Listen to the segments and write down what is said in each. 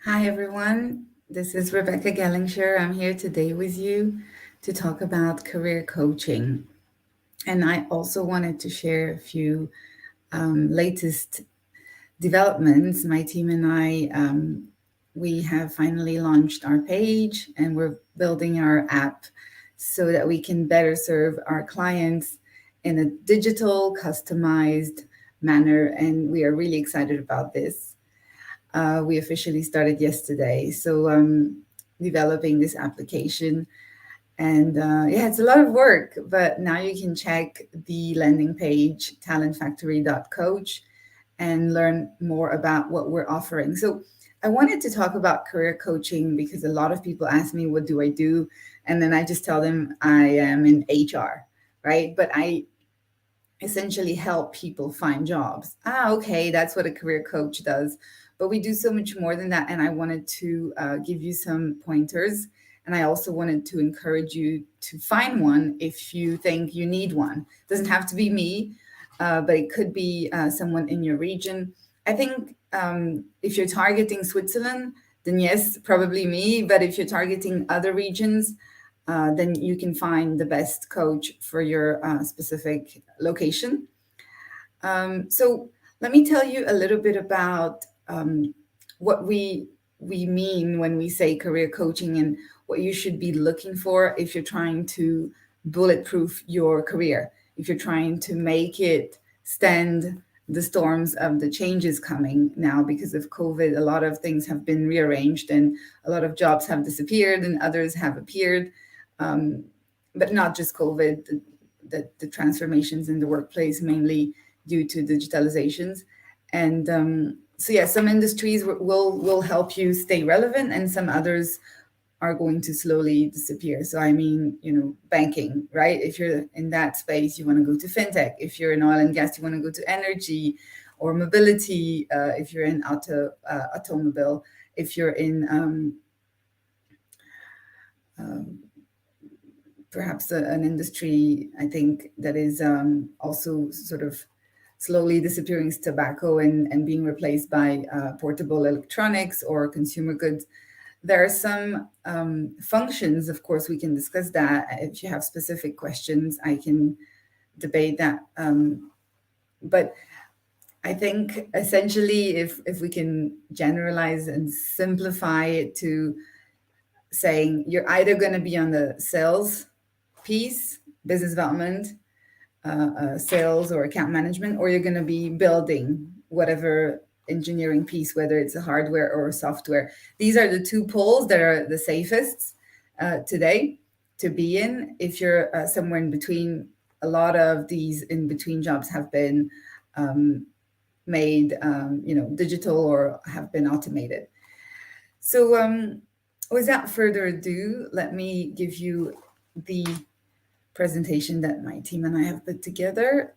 Hi, everyone. This is Rebecca Gellingsher. I'm here today with you to talk about career coaching. And I also wanted to share a few latest developments. My team and I, we have finally launched our page and we're building our app so that we can better serve our clients in a digital, customized manner. And we are really excited about this. We officially started yesterday. So, developing this application. And yeah, it's a lot of work, but now you can check the landing page, talentfactory.coach, and learn more about what we're offering. So, I wanted to talk about career coaching because a lot of people ask me, what do I do? And then I just tell them I am in HR, right? But I essentially help people find jobs. Okay, that's what a career coach does. But we do so much more than that. And I wanted to give you some pointers. And I also wanted to encourage you to find one if you think you need one. It doesn't have to be me, but it could be someone in your region. I think if you're targeting Switzerland, then yes, probably me. But if you're targeting other regions, then you can find the best coach for your specific location. So let me tell you a little bit about what we mean when we say career coaching and what you should be looking for if you're trying to bulletproof your career, if you're trying to make it stand the storms of the changes coming now because of COVID. A lot of things have been rearranged and a lot of jobs have disappeared and others have appeared. Um, but not just COVID, the transformations in the workplace, mainly due to digitalizations. And so, yeah, some industries will help you stay relevant, and some others are going to slowly disappear. So, I mean, banking, right? If you're in that space, you want to go to fintech. If you're in oil and gas, you want to go to energy or mobility. If you're in automobile, if you're in um, perhaps an industry, I think, that is also sort of slowly disappearing is tobacco and being replaced by portable electronics or consumer goods. There are some functions, of course, we can discuss that. If you have specific questions, I can debate that. But I think essentially, if we can generalize and simplify it to saying you're either going to be on the sales piece, business development, sales or account management, or you're going to be building whatever engineering piece, whether it's a hardware or software. These are the two poles that are the safest today to be in. If you're somewhere in between, a lot of these in between jobs have been made, digital or have been automated. So, without further ado, let me give you the presentation that my team and I have put together,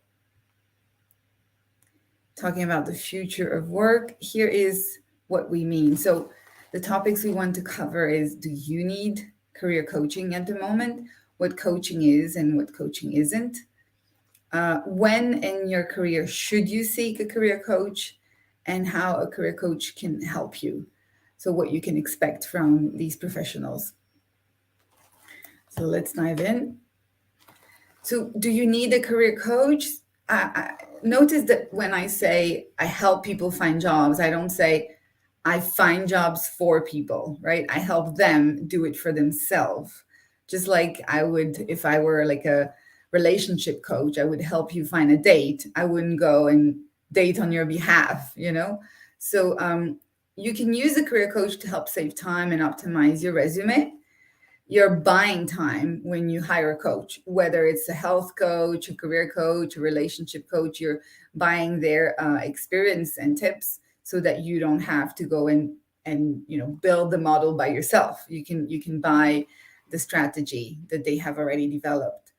talking about the future of work. Here is what we mean. So, the topics we want to cover is, do you need career coaching at the moment? What coaching is and what coaching isn't? When in your career should you seek a career coach, and how a career coach can help you? So, what you can expect from these professionals. So, let's dive in. So, do you need a career coach? Notice that when I say I help people find jobs, I don't say I find jobs for people, right? I help them do it for themselves. Just like I would, if I were like a relationship coach, I would help you find a date. I wouldn't go and date on your behalf. So, you can use a career coach to help save time and optimize your resume. You're buying time when you hire a coach, whether it's a health coach, a career coach, a relationship coach. You're buying their experience and tips so that you don't have to go and build the model by yourself. You can buy the strategy that they have already developed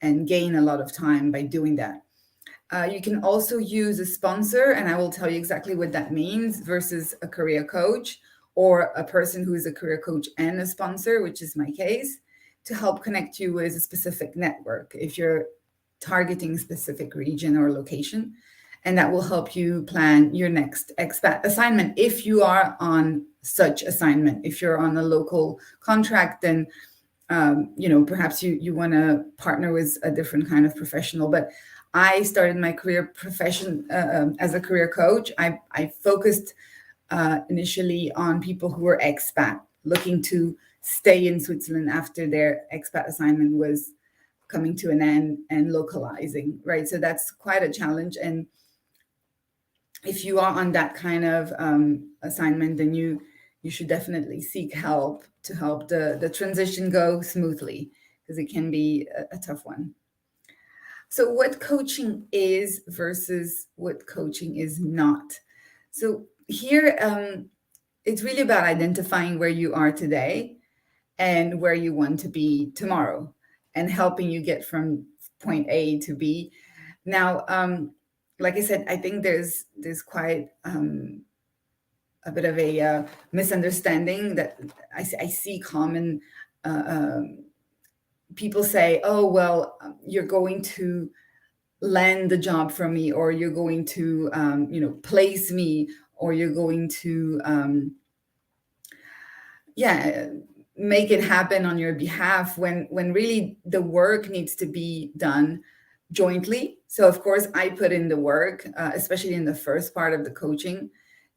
and gain a lot of time by doing that. You can also use a sponsor, and I will tell you exactly what that means, versus a career coach or a person who is a career coach and a sponsor, which is my case, to help connect you with a specific network if you're targeting a specific region or location. and that will help you plan your next expat assignment if you are on such assignment. If you're on a local contract, then perhaps you want to partner with a different kind of professional. But I started my career profession as a career coach. I focused initially on people who were expat looking to stay in Switzerland after their expat assignment was coming to an end and localizing, right? So that's quite a challenge. And if you are on that kind of assignment, then you should definitely seek help to help the transition go smoothly, because it can be a tough one. So what coaching is versus what coaching is not. So here, it's really about identifying where you are today and where you want to be tomorrow, and helping you get from point A to B. Now, like I said, I think there's quite a bit of a misunderstanding that I see common. People say, "Oh, well, you're going to land the job from me, or you're going to, place me, or you're going to, yeah, make it happen on your behalf," when really the work needs to be done jointly. So of course I put in the work, especially in the first part of the coaching,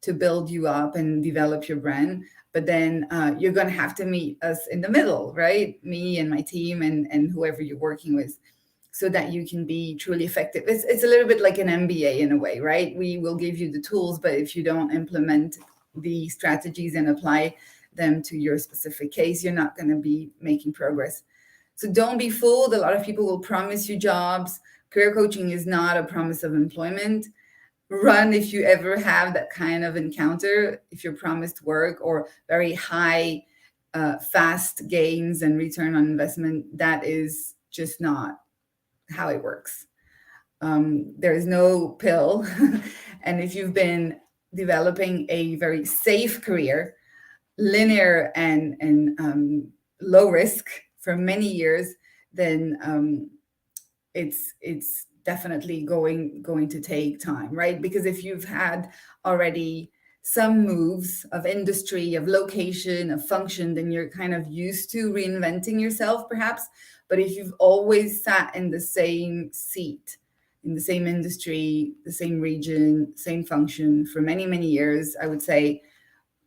to build you up and develop your brand. But then you're going to have to meet us in the middle, right? Me and my team, and whoever you're working with, so that you can be truly effective. It's a little bit like an MBA in a way, right? We will give you the tools, but if you don't implement the strategies and apply them to your specific case, you're not going to be making progress. So don't be fooled. A lot of people will promise you jobs. Career coaching is not a promise of employment. Run if you ever have that kind of encounter. If you're promised work or very high, fast gains and return on investment, that is just not how it works. There is no pill. And if you've been developing a very safe career, linear and low risk for many years, then it's definitely going to take time, right? Because if you've had already some moves of industry, of location, of function, then you're kind of used to reinventing yourself, perhaps. But if you've always sat in the same seat, in the same industry, the same region, same function for many, many years, I would say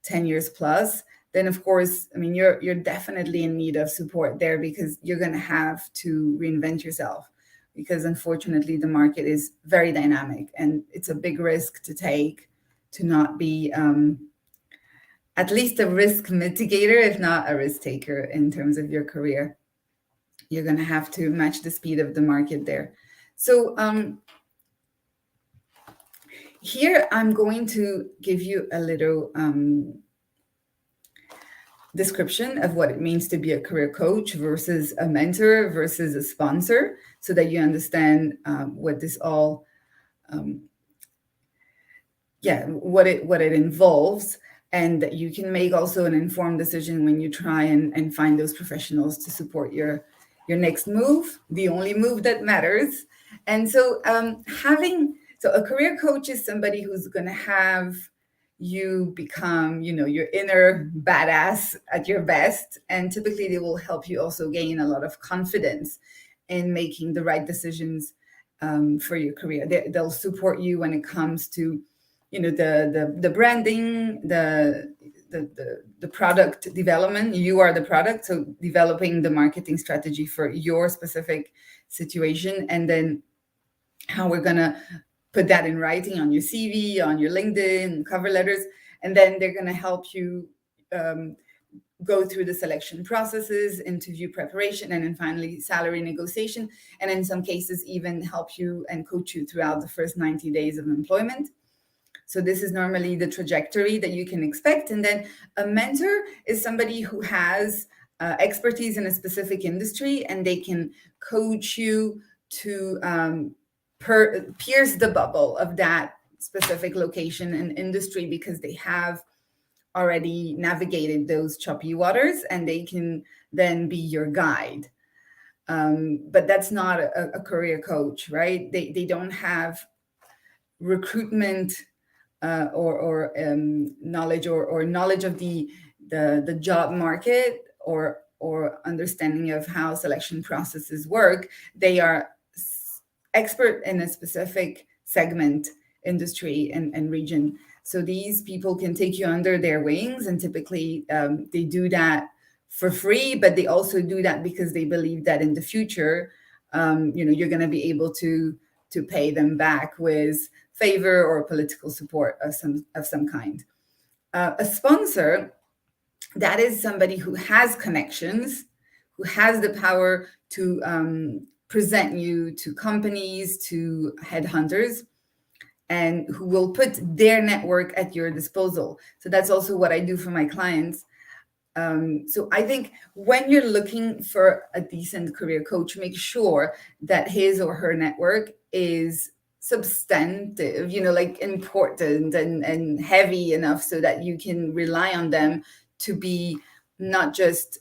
10 years plus, then of course, I mean, you're definitely in need of support there, because you're going to have to reinvent yourself, because unfortunately the market is very dynamic, and it's a big risk to take to not be at least a risk mitigator, if not a risk taker in terms of your career. You're going to have to match the speed of the market there. So here I'm going to give you a little description of what it means to be a career coach versus a mentor versus a sponsor, so that you understand what this all what it involves, and that you can make also an informed decision when you try and find those professionals to support your next move, the only move that matters. And so so a career coach is somebody who's going to have you become, your inner badass at your best. And typically they will help you also gain a lot of confidence in making the right decisions for your career. They'll support you when it comes to, the branding, the product development. You are the product, so developing the marketing strategy for your specific situation, and then how we're going to put that in writing on your CV, on your LinkedIn, cover letters. And then they're going to help you go through the selection processes, interview preparation, and then finally salary negotiation. And in some cases, even help you and coach you throughout the first 90 days of employment. So this is normally the trajectory that you can expect. And then a mentor is somebody who has expertise in a specific industry, and they can coach you to pierce the bubble of that specific location and industry, because they have already navigated those choppy waters, and they can then be your guide. But that's not a career coach, right? They don't have recruitment or knowledge or knowledge of the job market or understanding of how selection processes work. They are expert in a specific segment, industry, and region. So these people can take you under their wings, and typically they do that for free, but they also do that because they believe that in the future, you're going to be able to pay them back with favor or political support of some kind. A sponsor, that is somebody who has connections, who has the power to present you to companies, to headhunters, and who will put their network at your disposal. So that's also what I do for my clients. So I think when you're looking for a decent career coach, make sure that his or her network is substantive, like important and heavy enough so that you can rely on them to be not just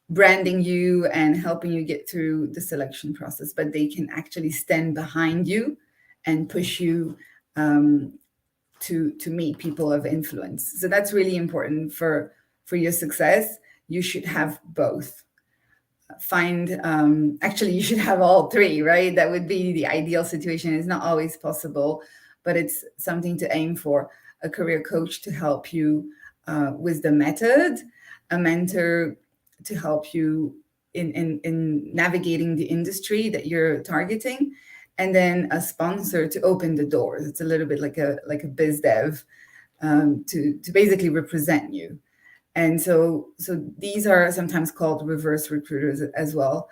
branding you and helping you get through the selection process, but they can actually stand behind you and push you to meet people of influence. So that's really important for your success. You should have both. Actually, you should have all three, right? That would be the ideal situation. It's not always possible, but it's something to aim for. A career coach to help you with the method, a mentor to help you in navigating the industry that you're targeting, and then a sponsor to open the doors. It's a little bit like a biz dev to basically represent you. And so these are sometimes called reverse recruiters as well,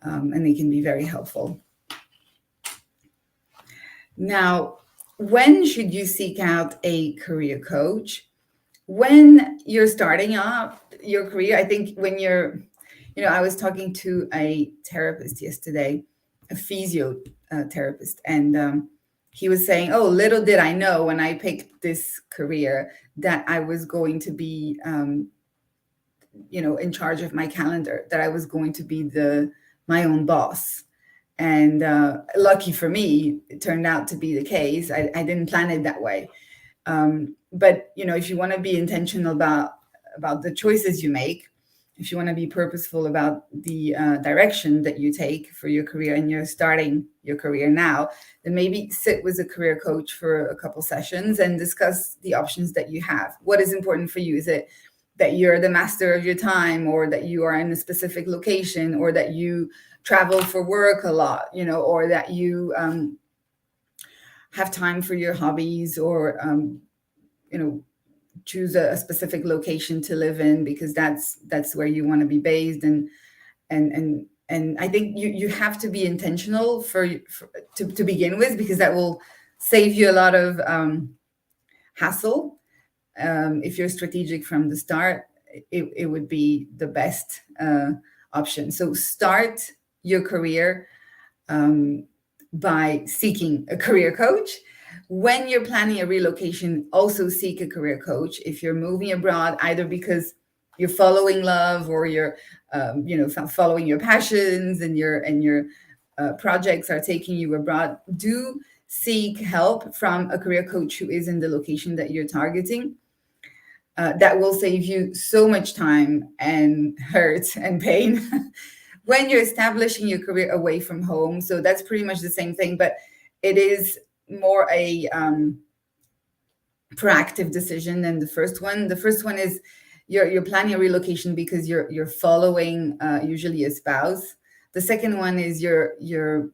and they can be very helpful. Now, when should you seek out a career coach? When you're starting off your career, I think when I was talking to a therapist yesterday, a physiotherapist, and he was saying, oh, little did I know when I picked this career that I was going to be, in charge of my calendar, that I was going to be my own boss. And lucky for me, it turned out to be the case. I didn't plan it that way. But if you want to be intentional about the choices you make, if you want to be purposeful about the direction that you take for your career, and you're starting your career now, then maybe sit with a career coach for a couple sessions and discuss the options that you have. What is important for you? Is it that you're the master of your time, or that you are in a specific location, or that you travel for work a lot, or that you have time for your hobbies, or choose a specific location to live in because that's where you want to be based. And I think you have to be intentional to begin with, because that will save you a lot of hassle. If you're strategic from the start, it would be the best option. So start your career by seeking a career coach. When you're planning a relocation, also seek a career coach. If you're moving abroad, either because you're following love, or you're following your passions, and your projects are taking you abroad, do seek help from a career coach who is in the location that you're targeting. That will save you so much time and hurt and pain when you're establishing your career away from home. So that's pretty much the same thing, but it is more a proactive decision than the first one. The first one is you're planning a relocation because you're following usually a spouse. The second one is you're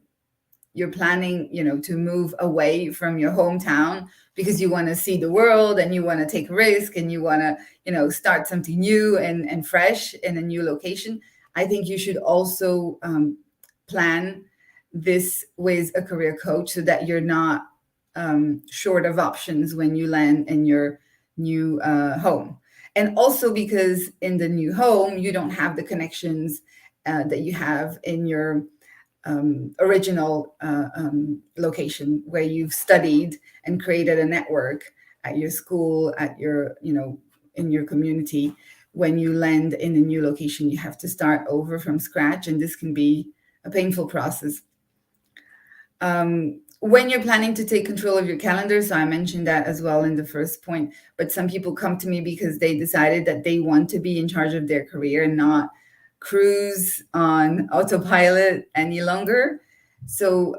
planning, to move away from your hometown because you want to see the world, and you want to take a risk, and you want to, start something new and fresh in a new location. I think you should also plan this with a career coach so that you're not short of options when you land in your new home. And also because in the new home, you don't have the connections that you have in your original location, where you've studied and created a network at your school, at your, in your community. When you land in a new location, you have to start over from scratch, and this can be a painful process. when you're planning to take control of your calendar, so I mentioned that as well in the first point, but some people come to me because they decided that they want to be in charge of their career and not cruise on autopilot any longer. So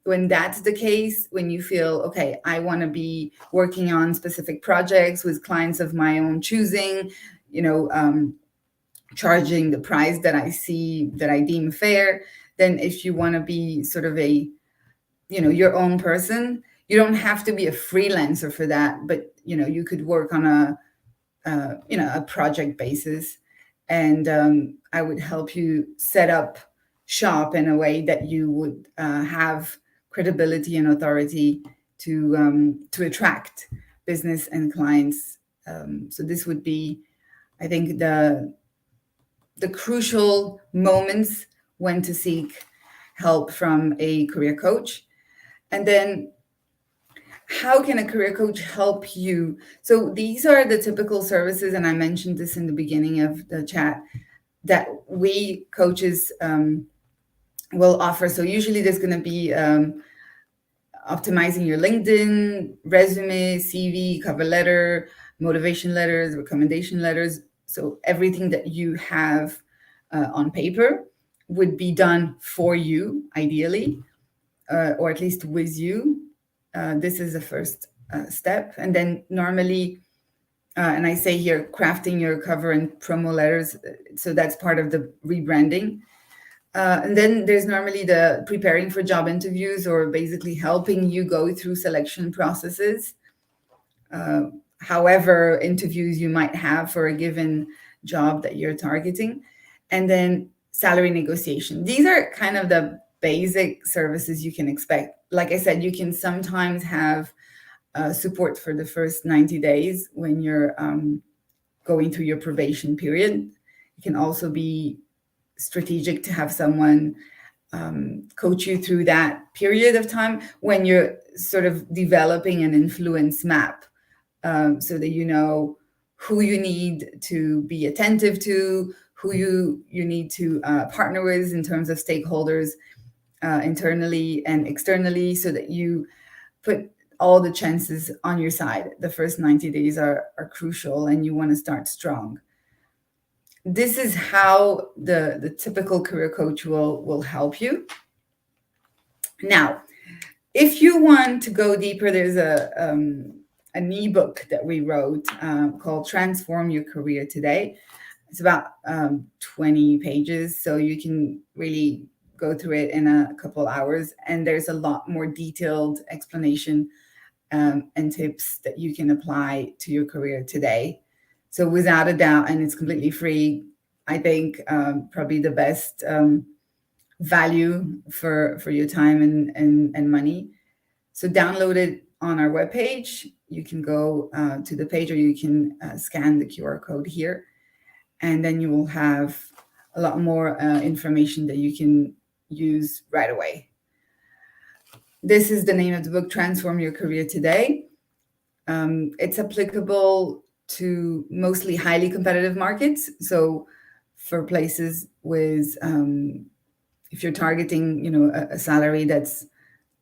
when that's the case, when you feel, okay, I want to be working on specific projects with clients of my own choosing, you know, charging the price that I see, that I deem fair, then if you want to be sort of a, your own person, you don't have to be a freelancer for that, but you could work on a project basis, and I would help you set up shop in a way that you would have credibility and authority to attract business and clients. So this would be, I think, the crucial moments when to seek help from a career coach. And then how can a career coach help you? So these are the typical services, and I mentioned this in the beginning of the chat, that we coaches will offer. So usually there's going to be optimizing your LinkedIn, resume, CV, cover letter, motivation letters, recommendation letters. So everything that you have on paper would be done for you, ideally, or at least with you. This is the first step. And then normally, and I say here, crafting your cover and promo letters. So that's part of the rebranding. And then there's normally the preparing for job interviews, or basically helping you go through selection processes, however interviews you might have for a given job that you're targeting. And then salary negotiation. These are kind of the basic services you can expect. Like I said, you can sometimes have support for the first 90 days when you're going through your probation period. It can also be strategic to have someone coach you through that period of time when you're sort of developing an influence map, so that you know who you need to be attentive to, who you need to partner with in terms of stakeholders, internally and externally, so that you put all the chances on your side. The first 90 days are crucial, and you want to start strong. This is how the typical career coach will help you. Now, if you want to go deeper, there's an ebook that we wrote called Transform Your Career Today. It's about 20 pages, so you can really go through it in a couple hours. And there's a lot more detailed explanation and tips that you can apply to your career today. So without a doubt, and it's completely free, I think probably the best value for your time and money. So download it on our webpage. You can go to the page, or you can scan the QR code here, and then you will have a lot more information that you can use right away. This is the name of the book, Transform Your Career Today. It's applicable to mostly highly competitive markets. So for places with, if you're targeting, a salary that's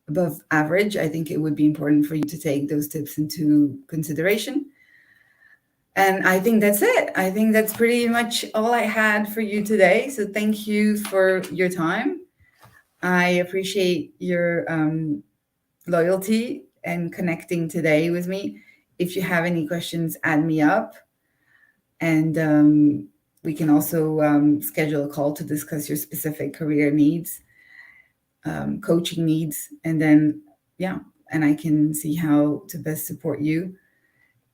above average, I think it would be important for you to take those tips into consideration. And I think that's it. I think that's pretty much all I had for you today. So thank you for your time. I appreciate your loyalty and connecting today with me. If you have any questions, add me up. And we can also schedule a call to discuss your specific career needs, coaching needs. And then, and I can see how to best support you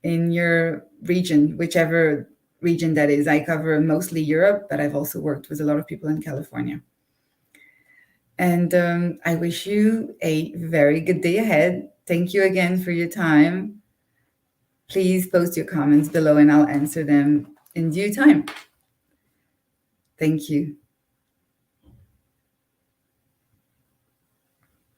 in your region, whichever region that is. I cover mostly Europe, but I've also worked with a lot of people in California. And I wish you a very good day ahead. Thank you again for your time. Please post your comments below and I'll answer them in due time. Thank you.